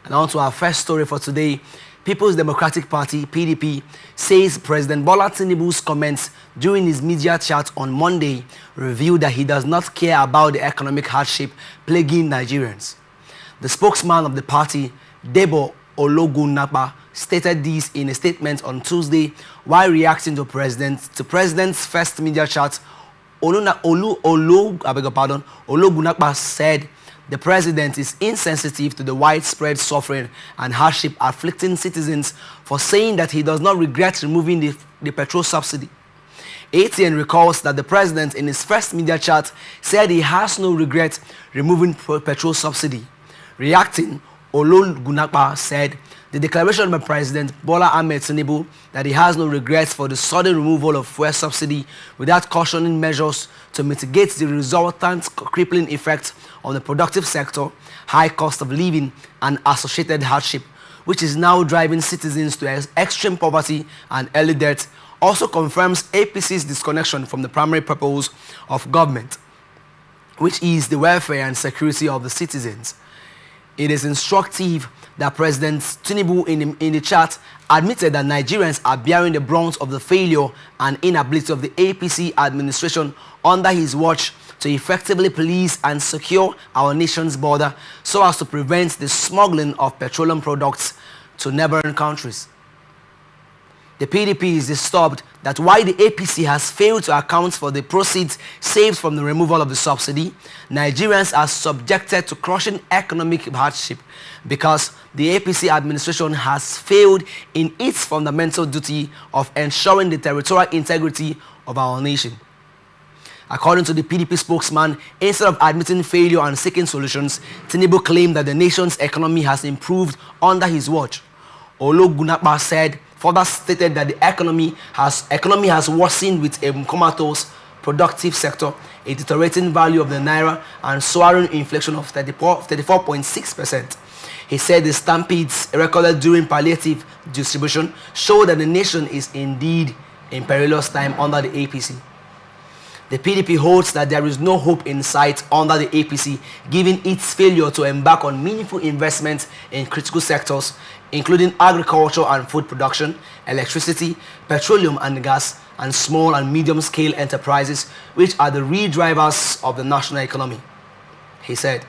And on to our first story for today. People's Democratic Party, PDP, says President Bola Tinubu's comments during his media chat on Monday revealed that he does not care about the economic hardship plaguing Nigerians. The spokesman of the party, Debo Ologunapa, stated this in a statement on Tuesday while reacting to President's first media chat. Ologunapa said the president is insensitive to the widespread suffering and hardship afflicting citizens for saying that he does not regret removing the petrol subsidy. ATN recalls that the president in his first media chat said he has no regret removing petrol subsidy. Reacting, Ologunapa said the declaration by President Bola Tinubu that he has no regrets for the sudden removal of fuel subsidy without cautioning measures to mitigate the resultant crippling effect on the productive sector, high cost of living, and associated hardship, which is now driving citizens to extreme poverty and early death, also confirms APC's disconnection from the primary purpose of government, which is the welfare and security of the citizens. It is instructive that President Tinubu in the chat admitted that Nigerians are bearing the brunt of the failure and inability of the APC administration under his watch to effectively police and secure our nation's border so as to prevent the smuggling of petroleum products to neighboring countries. The PDP is disturbed that while the APC has failed to account for the proceeds saved from the removal of the subsidy, Nigerians are subjected to crushing economic hardship because the APC administration has failed in its fundamental duty of ensuring the territorial integrity of our nation. According to the PDP spokesman, instead of admitting failure and seeking solutions, Tinubu claimed that the nation's economy has improved under his watch. Ologunapa further stated that the economy has worsened with a comatose productive sector, a deteriorating value of the naira, and soaring inflation of 34.6%. He said the stampedes recorded during palliative distribution show that the nation is indeed in perilous time under the APC. The PDP holds that there is no hope in sight under the APC, given its failure to embark on meaningful investments in critical sectors, including agriculture and food production, electricity, petroleum and gas, and small and medium-scale enterprises, which are the real drivers of the national economy, he said.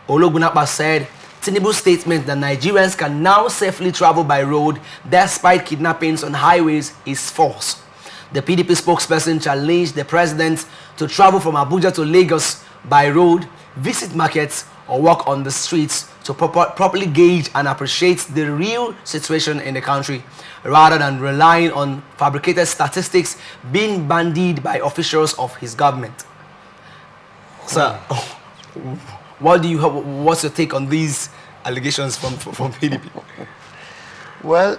Ologunapa said Tinubu's statement that Nigerians can now safely travel by road despite kidnappings on highways is false. The PDP spokesperson challenged the president to travel from Abuja to Lagos by road, visit markets, or walk on the streets to properly gauge and appreciate the real situation in the country, rather than relying on fabricated statistics being bandied by officials of his government. Sir, what's your take on these allegations from PDP? Well,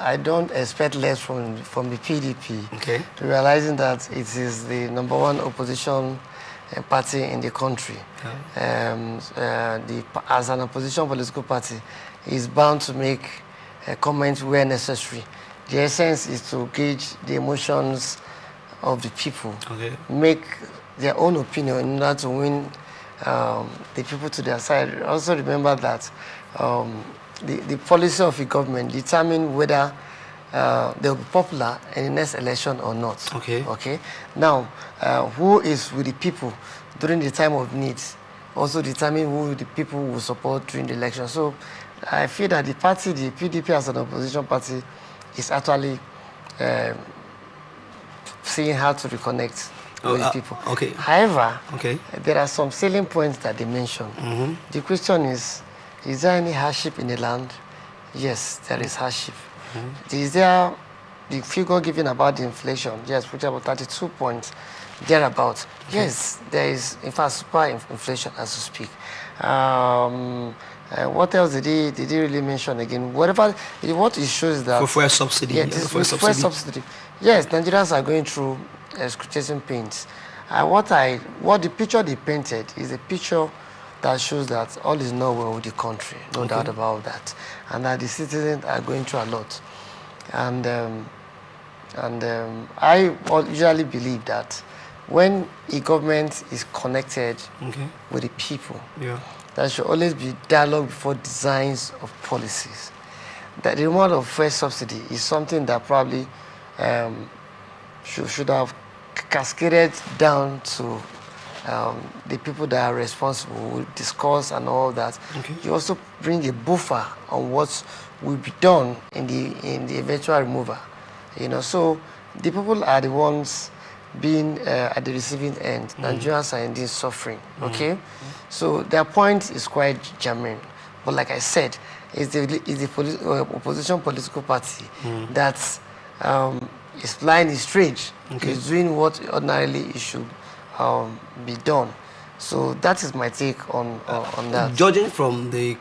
I don't expect less from the PDP. Okay. Realizing that it is the #1 opposition party in the country. Okay. As an opposition political party, is bound to make comments where necessary. The essence is to gauge the emotions of the people. Okay. Make their own opinion in order to win the people to their side. Also remember that the policy of the government determine whether they'll be popular in the next election or not. Okay. Okay. Now, who is with the people during the time of need also determine who the people will support during the election. So, I feel that the PDP as an opposition party, is actually seeing how to reconnect with the people. Okay. However, there are some salient points that they mentioned. Mm-hmm. The question is there any hardship in the land? Yes, there is hardship. Mm-hmm. Is there the figure given about the inflation? Yes, which is about 32 points, thereabout. Okay. Yes, there is, in fact, super inflation as we speak. What else did he really mention again? What it shows that... For fuel subsidy. Yeah, fuel subsidy. Yes, Nigerians are going through excruciating pains. What the picture they painted is a picture that shows that all is not well with the country, no doubt about that, and that the citizens are going through a lot. And I usually believe that when a government is connected with the people, there should always be dialogue before designs of policies. That the removal of fuel subsidy is something that probably should have cascaded down to the people that are responsible will discuss and all that. Okay. You also bring a buffer on what will be done in the eventual removal. So the people are the ones being at the receiving end. Nigerians are indeed suffering. Okay, so their point is quite germane. But like I said, it's the opposition political party that is flying his trade. Okay. Is doing what ordinarily it should be done. So that is my take on that. Judging from the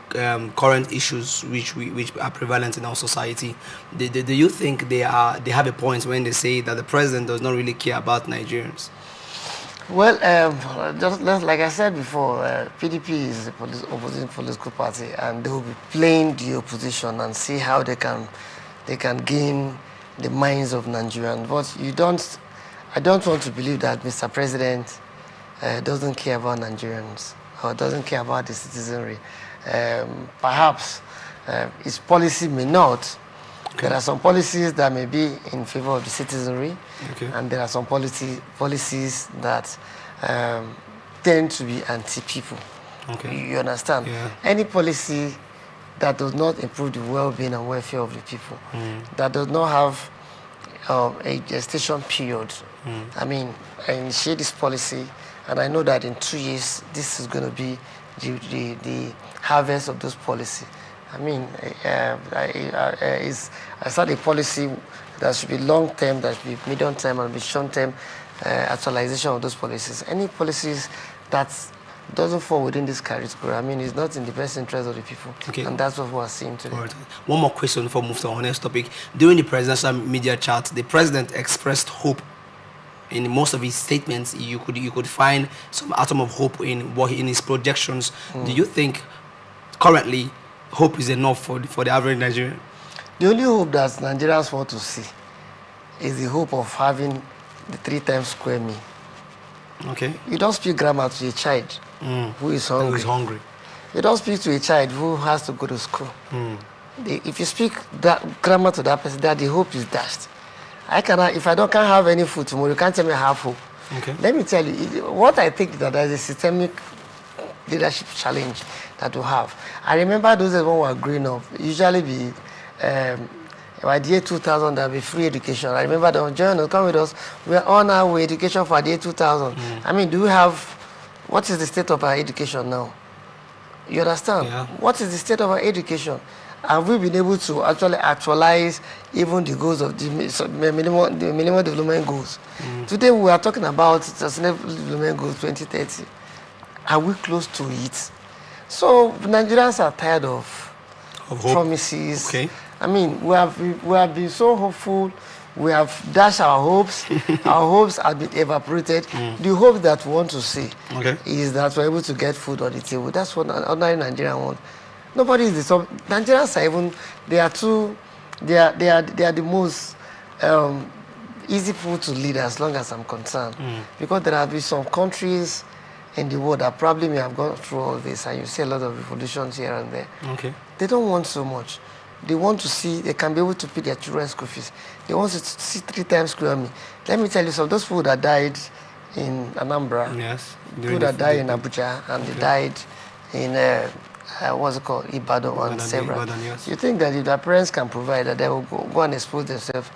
current issues which are prevalent in our society, do you think they have a point when they say that the president does not really care about Nigerians? Well, just like I said before, PDP is the opposition political party, and they will be playing the opposition and see how they can gain the minds of Nigerians. But I don't want to believe that Mr. President doesn't care about Nigerians or doesn't care about the citizenry. Perhaps his policy may not. Okay. There are some policies that may be in favor of the citizenry, okay, and there are some policies that tend to be anti-people. Okay. You understand? Yeah. Any policy that does not improve the well-being and welfare of the people, that does not have a gestation period. I mean, I initiate this policy, and I know that in 2 years, this is going to be the harvest of those policies. I mean, I start a policy that should be long-term, that should be medium-term, and be short-term actualization of those policies. Any policies that doesn't fall within this category, I mean, it's not in the best interest of the people. Okay. And that's what we're seeing today. Right. One more question before we move to our next topic. During the presidential media chat, the president expressed hope. In most of his statements, you could find some atom of hope in his projections. Do you think currently hope is enough for the average Nigerian? The only hope that Nigerians want to see is the hope of having the 3 times square meal. Okay. You don't speak grammar to a child who is hungry. Who is hungry. You don't speak to a child who has to go to school. If you speak that grammar to that person, that the hope is dashed. If I can't have any food tomorrow, you can't tell me I have hope. Okay. Let me tell you, what I think that there is a systemic leadership challenge that we have. I remember those days when we were growing up, usually be by the year 2000 there will be free education. I remember the journal come with us. We are on our way education for the year 2000. I mean, what is the state of our education now? You understand? Yeah. What is the state of our education? Have we been able to actualize even the goals of the minimum development goals? Today we are talking about sustainable development goals 2030. Are we close to it? So Nigerians are tired of promises. Okay. I mean, we have been so hopeful. We have dashed our hopes. Our hopes have been evaporated. The hope that we want to see is that we're able to get food on the table. That's what ordinary Nigerian want. Nobody is the Nigerians are even, they are the most easy people to lead as long as I'm concerned. Because there have been some countries in the world that probably may have gone through all this, and you see a lot of revolutions here and there. Okay. They don't want so much. They want to see, they can be able to pay their children's school fees. They want to see 3 times square meal. Let me tell you, some of those people that died in Anambra, people that died in Abuja, and they died in what's it called, Ibadan and several. Yes. You think that if their parents can provide, that they will go and expose themselves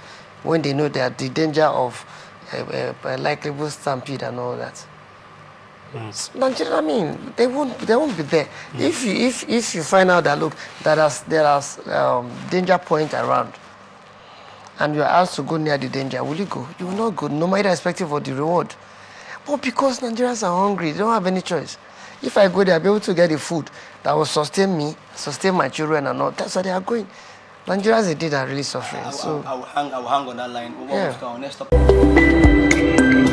when they know that the danger of a likely stampede and all that? Nigeria, I mean, they won't be there. If you find out that look, there are danger point around, and you are asked to go near the danger, will you go? You will not go, no matter irrespective of the reward. But because Nigerians are hungry, they don't have any choice. If I go there, I'll be able to get the food that will sustain me, sustain my children and all. That's why they are going. Nigerians indeed are really suffering. I will hang on that line. We'll move to our next topic.